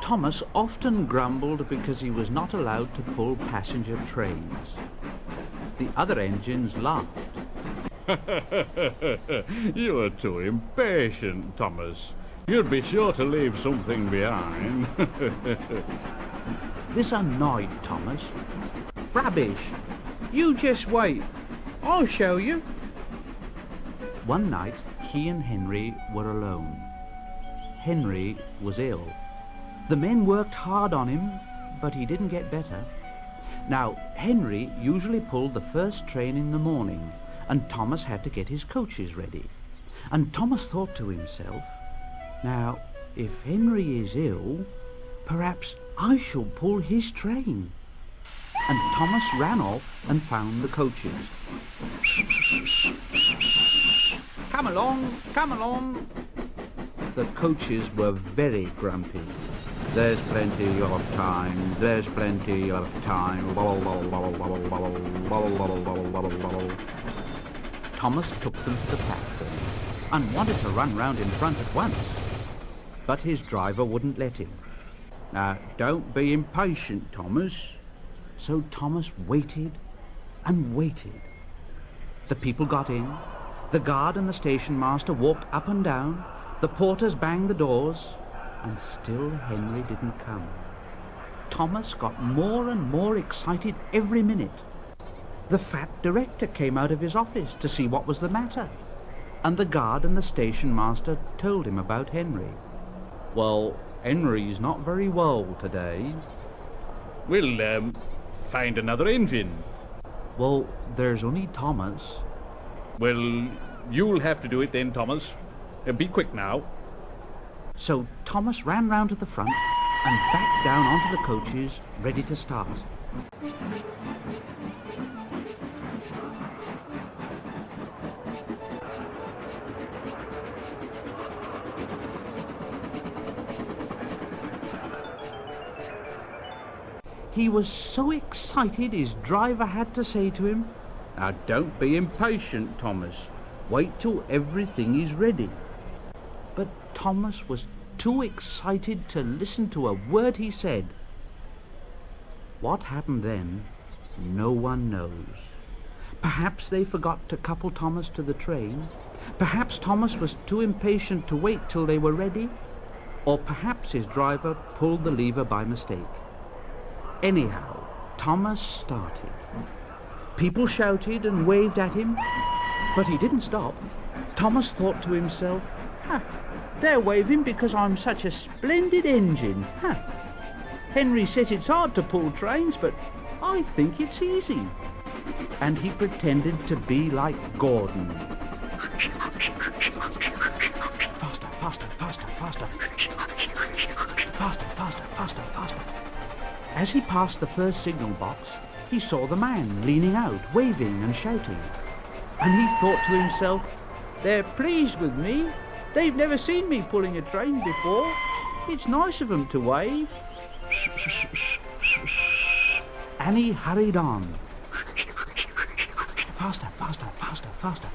Thomas often grumbled because he was not allowed to pull passenger trains. The other engines laughed. You are too impatient, Thomas. You'd be sure to leave something behind. This annoyed Thomas. Rubbish! You just wait. I'll show you. One night, he and Henry were alone. Henry was ill. The men worked hard on him, but he didn't get better. Now, Henry usually pulled the first train in the morning, and Thomas had to get his coaches ready. And Thomas thought to himself, now, if Henry is ill, perhaps I shall pull his train. And Thomas ran off and found the coaches. Come along, come along. The coaches were very grumpy. There's plenty of time, there's plenty of time. Thomas took them to the platform and wanted to run round in front at once, but his driver wouldn't let him. Now, don't be impatient, Thomas. So Thomas waited and waited. The people got in. The guard and the station master walked up and down. The porters banged the doors, and still Henry didn't come. Thomas got more and more excited every minute. The fat director came out of his office to see what was the matter, and the guard and the station master told him about Henry. Well, Henry's not very well today. We'll find another engine. Well, there's only Thomas. Well, you'll have to do it then, Thomas. Be quick now. So Thomas ran round to the front and back down onto the coaches, ready to start. He was so excited his driver had to say to him, Now, don't be impatient, Thomas. Wait till everything is ready. But Thomas was too excited to listen to a word he said. What happened then, no one knows. Perhaps they forgot to couple Thomas to the train. Perhaps Thomas was too impatient to wait till they were ready. Or perhaps his driver pulled the lever by mistake. Anyhow, Thomas started. People shouted and waved at him, but he didn't stop. Thomas thought to himself, They're waving because I'm such a splendid engine. Henry says it's hard to pull trains, but I think it's easy. And he pretended to be like Gordon. Faster, faster, faster, faster. Faster, faster, faster, faster. As he passed the first signal box, he saw the man leaning out, waving and shouting. And he thought to himself, They're pleased with me. They've never seen me pulling a train before. It's nice of them to wave. And he hurried on. Faster, faster, faster, faster.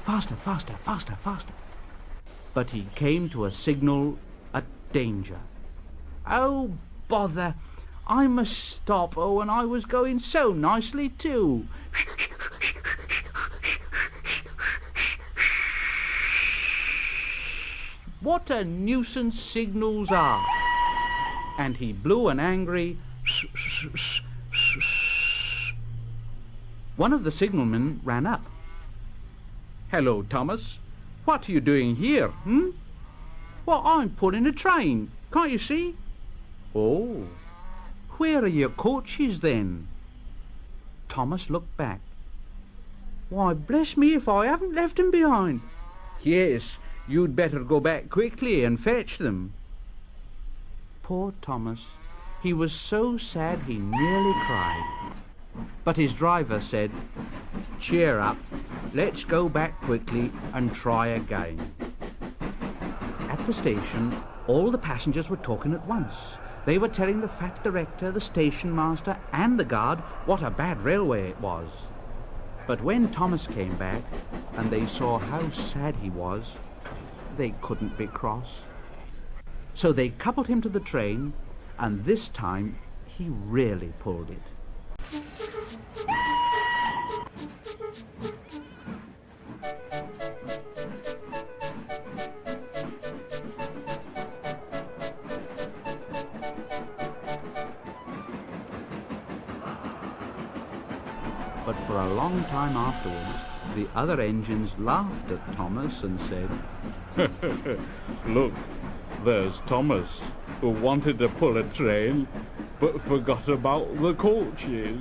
Faster, faster, faster, faster. But he came to a signal at danger. Oh, bother. I must stop. Oh, and I was going so nicely too. What a nuisance signals are. And he blew an angry... One of the signalmen ran up. Hello, Thomas. What are you doing here, Well, I'm pulling a train. Can't you see? Oh, where are your coaches then? Thomas looked back. Why, bless me if I haven't left them behind. Yes, you'd better go back quickly and fetch them. Poor Thomas. He was so sad he nearly cried. But his driver said, Cheer up. Let's go back quickly and try again. At the station, all the passengers were talking at once. They were telling the fat director, the station master, and the guard what a bad railway it was. But when Thomas came back, and they saw how sad he was, they couldn't be cross. So they coupled him to the train, and this time he really pulled it. But for a long time afterwards, the other engines laughed at Thomas and said, Look, there's Thomas, who wanted to pull a train, but forgot about the coaches.